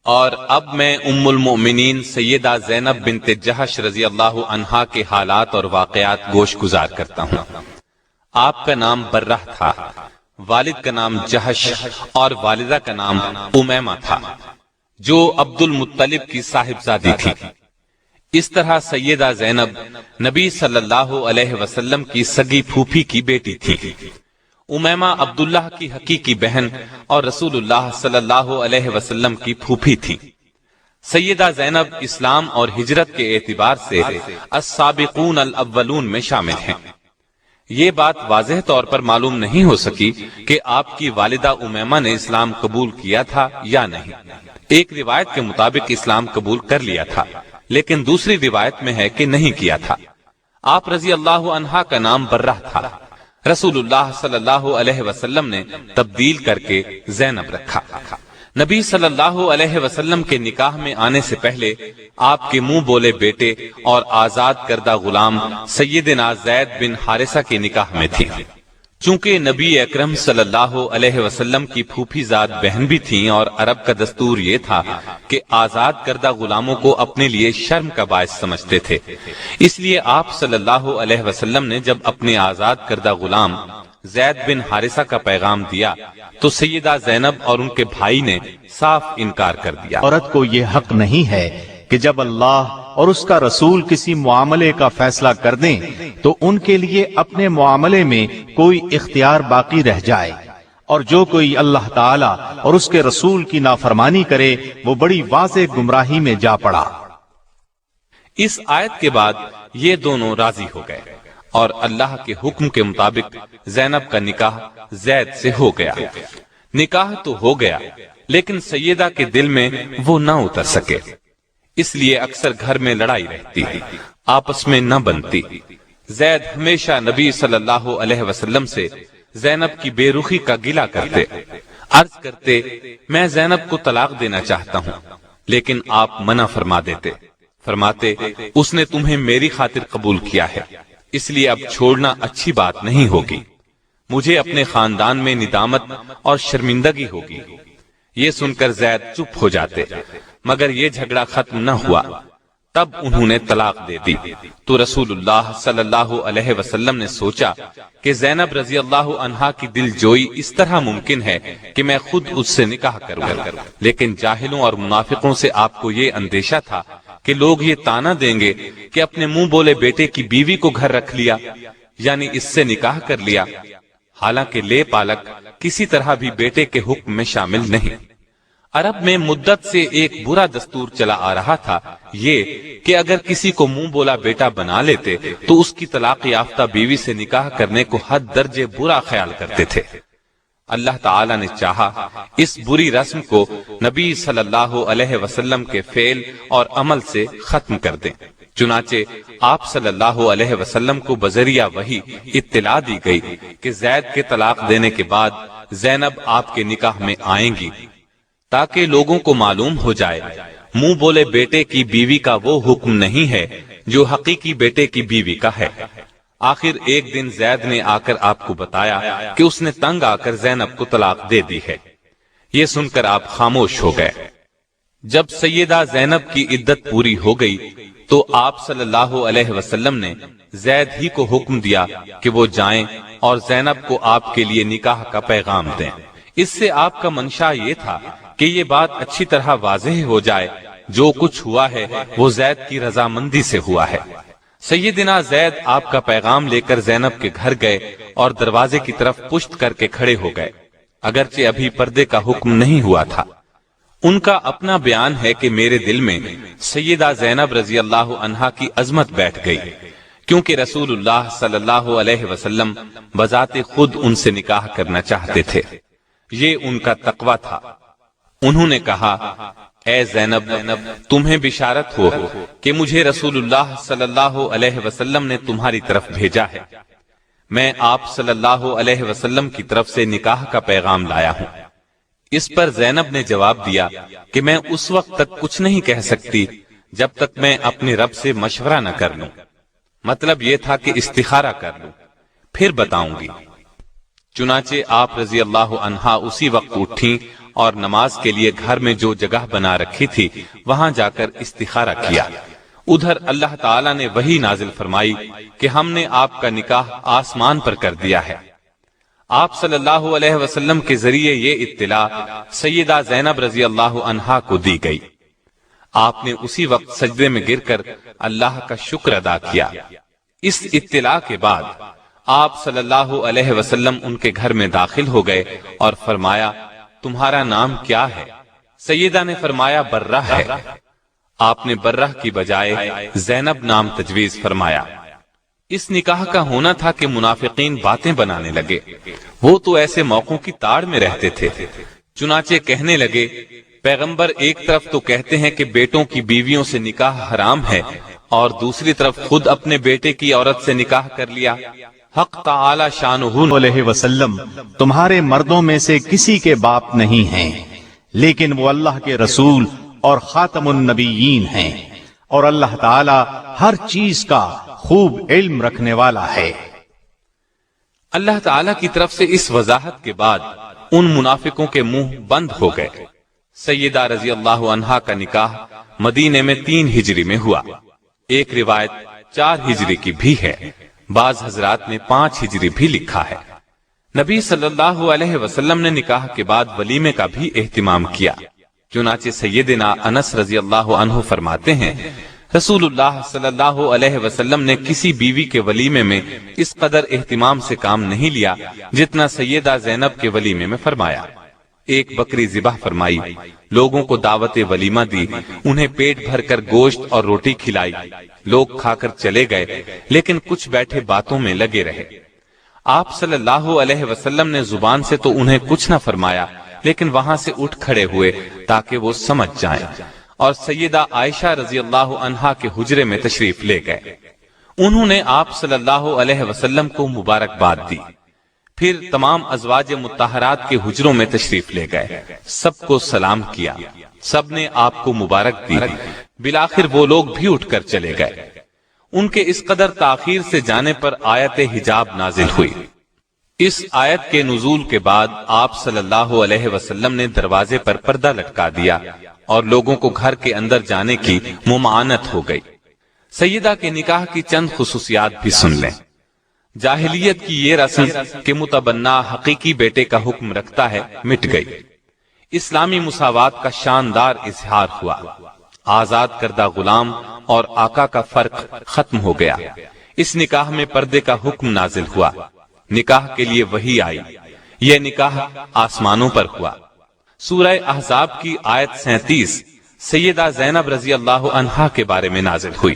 اور اب میں ام المؤمنین سیدہ زینب بنت جحش رضی اللہ عنہا کے حالات اور واقعات گوش گزار کرتا ہوں۔ آپ کا نام برہ تھا، والد کا نام جحش اور والدہ کا نام امیمہ تھا، جو عبد المطلب کی صاحبزادی تھی۔ اس طرح سیدہ زینب نبی صلی اللہ علیہ وسلم کی سگی پھوپھی کی بیٹی تھی۔ امیمہ عبداللہ کی حقیقی بہن اور رسول اللہ صلی اللہ علیہ وسلم کی پھوپھی تھی۔ سیدہ زینب اسلام اور ہجرت کے اعتبار سے السابقون الاولون میں شامل ہیں۔ یہ بات واضح طور پر معلوم نہیں ہو سکی کہ آپ کی والدہ امیمہ نے اسلام قبول کیا تھا یا نہیں۔ ایک روایت کے مطابق اسلام قبول کر لیا تھا، لیکن دوسری روایت میں ہے کہ نہیں کیا تھا۔ آپ رضی اللہ عنہا کا نام برہ تھا، رسول اللہ صلی اللہ علیہ وسلم نے تبدیل کر کے زینب رکھا۔ نبی صلی اللہ علیہ وسلم کے نکاح میں آنے سے پہلے آپ کے منہ بولے بیٹے اور آزاد کردہ غلام سیدنا زید بن حارثہ کے نکاح میں تھی۔ چونکہ نبی اکرم صلی اللہ علیہ وسلم کی پھوپھی زاد بہن بھی تھیں اور عرب کا دستور یہ تھا کہ آزاد کردہ غلاموں کو اپنے لیے شرم کا باعث سمجھتے تھے، اس لیے آپ صلی اللہ علیہ وسلم نے جب اپنے آزاد کردہ غلام زید بن حارثہ کا پیغام دیا تو سیدہ زینب اور ان کے بھائی نے صاف انکار کر دیا۔ عورت کو یہ حق نہیں ہے کہ جب اللہ اور اس کا رسول کسی معاملے کا فیصلہ کر دیں تو ان کے لیے اپنے معاملے میں کوئی اختیار باقی رہ جائے، اور جو کوئی اللہ تعالی اور اس کے رسول کی نافرمانی کرے وہ بڑی واضح گمراہی میں جا پڑا۔ اس آیت کے بعد یہ دونوں راضی ہو گئے اور اللہ کے حکم کے مطابق زینب کا نکاح زید سے ہو گیا۔ نکاح تو ہو گیا لیکن سیدہ کے دل میں وہ نہ اتر سکے، اس لیے اکثر گھر میں لڑائی رہتی، آپس میں نہ بنتی۔ زید ہمیشہ نبی صلی اللہ علیہ وسلم سے زینب کی بے رخی کا گلہ کرتے، عرض کرتے میں زینب کو طلاق دینا چاہتا ہوں، لیکن آپ منع فرما دیتے، فرماتے اس نے تمہیں میری خاطر قبول کیا ہے، اس لیے اب چھوڑنا اچھی بات نہیں ہوگی، مجھے اپنے خاندان میں ندامت اور شرمندگی ہوگی۔ یہ سن کر زید چپ ہو جاتے، مگر یہ جھگڑا ختم نہ ہوا، تب انہوں نے طلاق دے دی۔ تو رسول اللہ صلی اللہ علیہ وسلم نے سوچا کہ زینب رضی اللہ عنہا کی دل جوئی اس طرح ممکن ہے کہ میں خود اس سے نکاح کروں، لیکن جاہلوں اور منافقوں سے آپ کو یہ اندیشہ تھا کہ لوگ یہ تانا دیں گے کہ اپنے منہ بولے بیٹے کی بیوی کو گھر رکھ لیا، یعنی اس سے نکاح کر لیا، حالانکہ لے پالک کسی طرح بھی بیٹے کے حکم میں شامل نہیں۔ عرب میں مدت سے ایک برا دستور چلا آ رہا تھا، یہ کہ اگر کسی کو منہ بولا بیٹا بنا لیتے تو اس کی طلاق یافتہ بیوی سے نکاح کرنے کو حد درجے برا خیال کرتے تھے۔ اللہ تعالی نے چاہا اس بری رسم کو نبی صلی اللہ علیہ وسلم کے فعل اور عمل سے ختم کر دیں، چنانچہ آپ صلی اللہ علیہ وسلم کو بذریعہ وحی اطلاع دی گئی کہ زید کے طلاق دینے کے بعد زینب آپ کے نکاح میں آئیں گی، تاکہ لوگوں کو معلوم ہو جائے منہ بولے بیٹے کی بیوی کا وہ حکم نہیں ہے جو حقیقی بیٹے کی بیوی کا ہے۔ آخر ایک دن زید نے آ کر آپ کو بتایا کہ اس نے تنگ آ کر زینب کو طلاق دے دی ہے۔ یہ سن کر آپ خاموش ہو گئے۔ جب سیدہ زینب کی عدت پوری ہو گئی تو آپ صلی اللہ علیہ وسلم نے زید ہی کو حکم دیا کہ وہ جائیں اور زینب کو آپ کے لیے نکاح کا پیغام دیں۔ اس سے آپ کا منشا یہ تھا کہ یہ بات اچھی طرح واضح ہو جائے جو کچھ ہوا ہے وہ زید کی رضامندی سے ہوا ہے۔ سیدنا زید آپ کا پیغام لے کر زینب کے گھر گئے اور دروازے کی طرف پشت کر کے کھڑے ہو گئے، اگرچہ ابھی پردے کا حکم نہیں ہوا تھا۔ ان کا اپنا بیان ہے کہ میرے دل میں سیدہ زینب رضی اللہ عنہا کی عظمت بیٹھ گئی، کیونکہ رسول اللہ صلی اللہ علیہ وسلم بذات خود ان سے نکاح کرنا چاہتے تھے، یہ ان کا تقوی تھا۔ انہوں نے کہا اے زینب، تمہیں بشارت ہو کہ مجھے رسول اللہ صلی اللہ علیہ وسلم نے تمہاری طرف بھیجا ہے، میں آپ صلی اللہ علیہ وسلم کی طرف سے نکاح کا پیغام لایا ہوں۔ اس پر زینب نے جواب دیا کہ میں اس وقت تک کچھ نہیں کہہ سکتی جب تک میں اپنے رب سے مشورہ نہ کر لوں، مطلب یہ تھا کہ استخارہ کر لوں، پھر بتاؤں گی۔ چنانچہ آپ رضی اللہ عنہا اسی وقت اٹھیں اور نماز کے لیے گھر میں جو جگہ بنا رکھی تھی وہاں جا کر استخارہ کیا۔ ادھر اللہ تعالیٰ نے وحی نازل فرمائی کہ ہم نے آپ کا نکاح آسمان پر کر دیا ہے۔ آپ صلی اللہ علیہ وسلم کے ذریعے یہ اطلاع سیدہ زینب رضی اللہ عنہا کو دی گئی۔ آپ نے اسی وقت سجدے میں گر کر اللہ کا شکر ادا کیا۔ اس اطلاع کے بعد آپ صلی اللہ علیہ وسلم ان کے گھر میں داخل ہو گئے اور فرمایا، تمہارا نام کیا ہے؟ سیدہ نے فرمایا، برہ ہے۔ آپ نے برہ کی بجائے زینب نام تجویز فرمایا۔ اس نکاح کا ہونا تھا کہ منافقین باتیں بنانے لگے، وہ تو ایسے موقعوں کی تاڑ میں رہتے تھے، چنانچہ کہنے لگے، پیغمبر ایک طرف تو کہتے ہیں کہ بیٹوں کی بیویوں سے نکاح حرام ہے اور دوسری طرف خود اپنے بیٹے کی عورت سے نکاح کر لیا۔ حق تعالی شانہ علیہ وسلم تمہارے مردوں میں سے کسی کے باپ نہیں ہیں، لیکن وہ اللہ کے رسول اور خاتم النبیین ہیں، اور اللہ تعالی ہر چیز کا خوب علم رکھنے والا ہے۔ اللہ تعالیٰ کی طرف سے اس وضاحت کے بعد ان منافقوں کے منہ بند ہو گئے۔ سیدہ رضی اللہ عنہا کا نکاح مدینے میں 3 ہجری میں ہوا۔ ایک روایت 4 ہجری کی بھی ہے، بعض حضرات نے 5 ہجری بھی لکھا ہے۔ نبی صلی اللہ علیہ وسلم نے نکاح کے بعد ولیمے کا بھی اہتمام کیا، چنانچہ سیدنا انس رضی اللہ عنہ فرماتے ہیں، رسول اللہ صلی اللہ علیہ وسلم نے کسی بیوی کے ولیمے میں اس قدر اہتمام سے کام نہیں لیا جتنا سیدہ زینب کے ولیمے میں فرمایا۔ ایک بکری ذبح فرمائی، لوگوں کو دعوت ولیمہ دی، انہیں پیٹ بھر کر گوشت اور روٹی کھلائی، لوگ کھا کر چلے گئے، لیکن کچھ بیٹھے باتوں میں لگے رہے۔ آپ صلی اللہ علیہ وسلم نے زبان سے تو انہیں کچھ نہ فرمایا، لیکن وہاں سے اٹھ کھڑے ہوئے تاکہ وہ سمجھ جائیں، اور سیدہ عائشہ رضی اللہ عنہا کے حجرے میں تشریف لے گئے۔ انہوں نے آپ صلی اللہ علیہ وسلم کو مبارکباد دی، پھر تمام ازواج مطہرات کے حجروں میں تشریف لے گئے، سب کو سلام کیا، سب نے آپ کو مبارک دی، بالآخر وہ لوگ بھی اٹھ کر چلے گئے۔ ان کے اس قدر تاخیر سے جانے پر آیت حجاب نازل ہوئی۔ اس آیت کے نزول کے بعد آپ صلی اللہ علیہ وسلم نے دروازے پر پردہ لٹکا دیا اور لوگوں کو گھر کے اندر جانے کی ممانعت ہو گئی۔ سیدہ کے نکاح کی چند خصوصیات بھی سن لیں۔ جاہلیت کی یہ رسم کہ متبنہ حقیقی بیٹے کا حکم رکھتا ہے مٹ گئی۔ اسلامی مساوات کا شاندار اظہار ہوا۔ آزاد کردہ غلام اور آقا کا فرق ختم ہو گیا۔ اس نکاح میں پردے کا حکم نازل ہوا۔ نکاح کے لیے وحی آئی۔ یہ نکاح آسمانوں پر ہوا۔ سورہ احزاب کی آیت 37 سیدہ زینب رضی اللہ عنہا کے بارے میں نازل ہوئی۔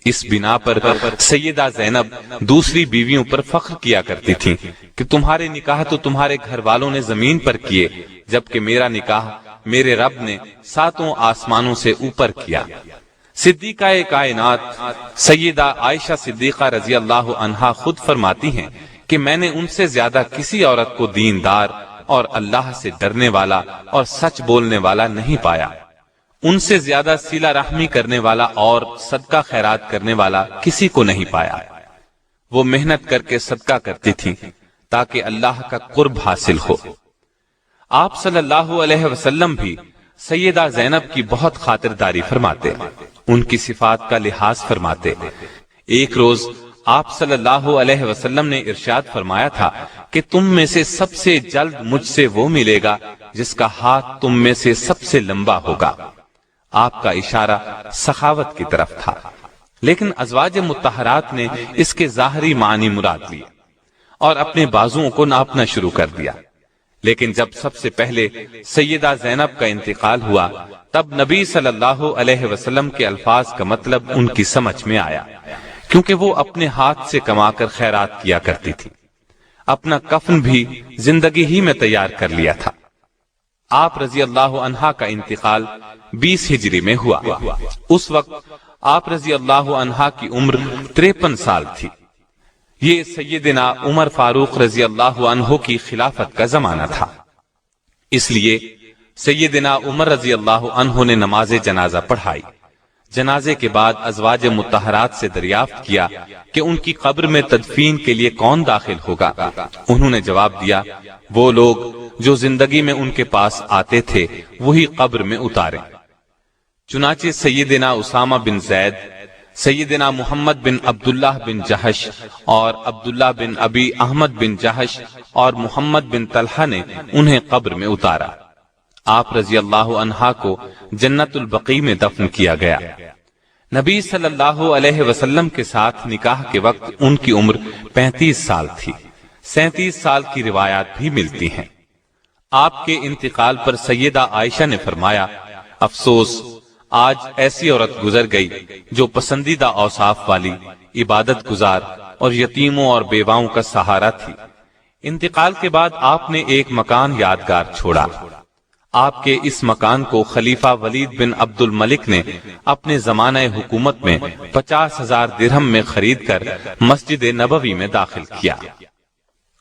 اس بنا پر سیدہ زینب دوسری بیویوں پر فخر کیا کرتی تھی کہ تمہارے نکاح تو تمہارے گھر والوں نے زمین پر کیے، جبکہ میرا نکاح میرے رب نے 7 آسمانوں سے اوپر کیا۔ صدیقہ کائنات سیدہ عائشہ صدیقہ رضی اللہ عنہا خود فرماتی ہیں کہ میں نے ان سے زیادہ کسی عورت کو دیندار اور اللہ سے ڈرنے والا اور سچ بولنے والا نہیں پایا۔ ان سے زیادہ صلہ رحمی کرنے والا اور صدقہ خیرات کرنے والا کسی کو نہیں پایا۔ وہ محنت کر کے صدقہ کرتی تھی تاکہ اللہ کا قرب حاصل ہو۔ آپ صلی اللہ علیہ وسلم بھی سیدہ زینب کی بہت خاطرداری فرماتے، ان کی صفات کا لحاظ فرماتے۔ ایک روز آپ صلی اللہ علیہ وسلم نے ارشاد فرمایا تھا کہ تم میں سے سب سے جلد مجھ سے وہ ملے گا جس کا ہاتھ تم میں سے سب سے لمبا ہوگا۔ آپ کا اشارہ سخاوت کی طرف تھا، لیکن ازواج مطہرات نے اس کے ظاہری معنی مراد لیے اور اپنے بازوؤں کو ناپنا شروع کر دیا۔ لیکن جب سب سے پہلے سیدہ زینب کا انتقال ہوا، تب نبی صلی اللہ علیہ وسلم کے الفاظ کا مطلب ان کی سمجھ میں آیا، کیونکہ وہ اپنے ہاتھ سے کما کر خیرات کیا کرتی تھی۔ اپنا کفن بھی زندگی ہی میں تیار کر لیا تھا۔ آپ رضی اللہ عنہا کا انتقال 20 ہجری میں ہوا۔ اس وقت آپ رضی اللہ عنہا کی عمر 53 سال تھی۔ یہ سیدنا عمر فاروق رضی اللہ عنہ کی خلافت کا زمانہ تھا، اس لیے سیدنا عمر رضی اللہ عنہ نے نماز جنازہ پڑھائی۔ جنازے کے بعد ازواج مطہرات سے دریافت کیا کہ ان کی قبر میں تدفین کے لیے کون داخل ہوگا؟ انہوں نے جواب دیا، وہ لوگ جو زندگی میں ان کے پاس آتے تھے وہی قبر میں اتاریں۔ چنانچہ سیدنا اسامہ بن زید، سیدنا محمد بن عبداللہ بن جہش اور عبداللہ بن ابی احمد بن جہش اور محمد بن طلحہ نے انہیں قبر میں اتارا۔ آپ رضی اللہ عنہا کو جنت البقیع میں دفن کیا گیا۔ نبی صلی اللہ علیہ وسلم کے ساتھ نکاح کے وقت ان کی عمر 35 سال تھی۔ 37 سال کی روایات بھی ملتی ہیں۔ آپ کے انتقال پر سیدہ عائشہ نے فرمایا، افسوس، آج ایسی عورت گزر گئی جو پسندیدہ اوصاف والی، عبادت گزار اور یتیموں اور بیواؤں کا سہارا تھی۔ انتقال کے بعد آپ نے ایک مکان یادگار چھوڑا۔ آپ کے اس مکان کو خلیفہ ولید بن عبد الملک نے اپنے زمانہ حکومت میں 50,000 درہم میں خرید کر مسجد نبوی میں داخل کیا۔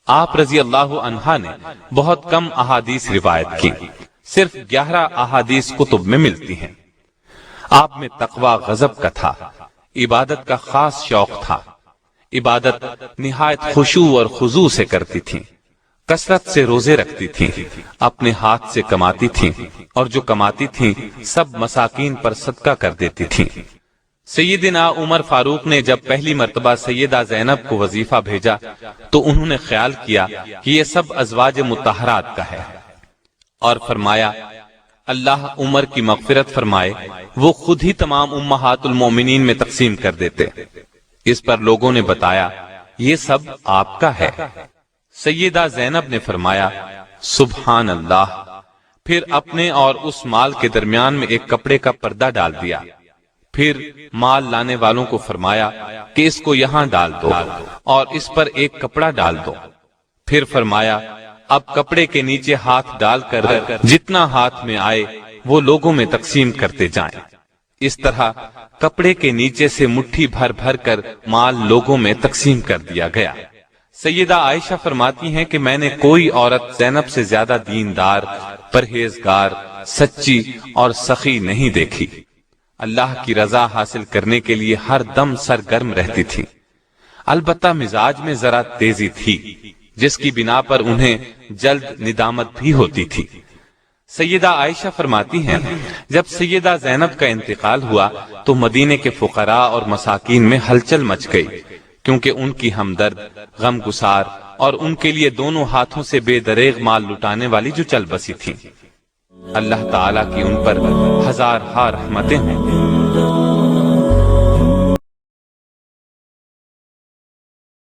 آپ رضی اللہ عنہ نے بہت کم احادیث روایت کی، صرف 11 احادیث کتب میں ملتی ہیں۔ آپ میں تقوی غضب کا تھا، عبادت کا خاص شوق تھا۔ عبادت نہایت خشوع اور خضوع سے کرتی تھیں، کثرت سے روزے رکھتی تھیں، اپنے ہاتھ سے کماتی تھیں اور جو کماتی تھیں سب مساکین پر صدقہ کر دیتی تھیں۔ سیدنا عمر فاروق نے جب پہلی مرتبہ سیدہ زینب کو وظیفہ بھیجا تو انہوں نے خیال کیا کہ یہ سب ازواج مطہرات کا ہے، اور فرمایا، اللہ عمر کی مغفرت فرمائے، وہ خود ہی تمام امہات المومنین میں تقسیم کر دیتے۔ اس پر لوگوں نے بتایا، یہ سب آپ کا ہے۔ سیدہ زینب نے فرمایا، سبحان اللہ، پھر اپنے اور اس مال کے درمیان میں ایک کپڑے کا پردہ ڈال دیا۔ پھر مال لانے والوں کو فرمایا کہ اس کو یہاں ڈال دو اور اس پر ایک کپڑا ڈال دو۔ پھر فرمایا، اب کپڑے کے نیچے ہاتھ ڈال کر جتنا ہاتھ میں آئے وہ لوگوں میں تقسیم کرتے جائیں۔ اس طرح کپڑے کے نیچے سے مٹھی بھر بھر کر مال لوگوں میں تقسیم کر دیا گیا۔ سیدہ عائشہ فرماتی ہیں کہ میں نے کوئی عورت زینب سے زیادہ دیندار، پرہیزگار، سچی اور سخی نہیں دیکھی۔ اللہ کی رضا حاصل کرنے کے لیے ہر دم سرگرم رہتی تھی۔ البتہ مزاج میں ذرا تیزی تھی، جس کی بنا پر انہیں جلد ندامت بھی ہوتی تھی۔ سیدہ عائشہ فرماتی ہیں، جب سیدہ زینب کا انتقال ہوا تو مدینے کے فقراء اور مساکین میں ہلچل مچ گئی، کیونکہ ان کی ہمدرد، غم گسار اور ان کے لیے دونوں ہاتھوں سے بے دریغ مال لٹانے والی جو چل بسی تھیں۔ اللہ تعالیٰ کی ان پر ہزارہا رحمتیں ہوں۔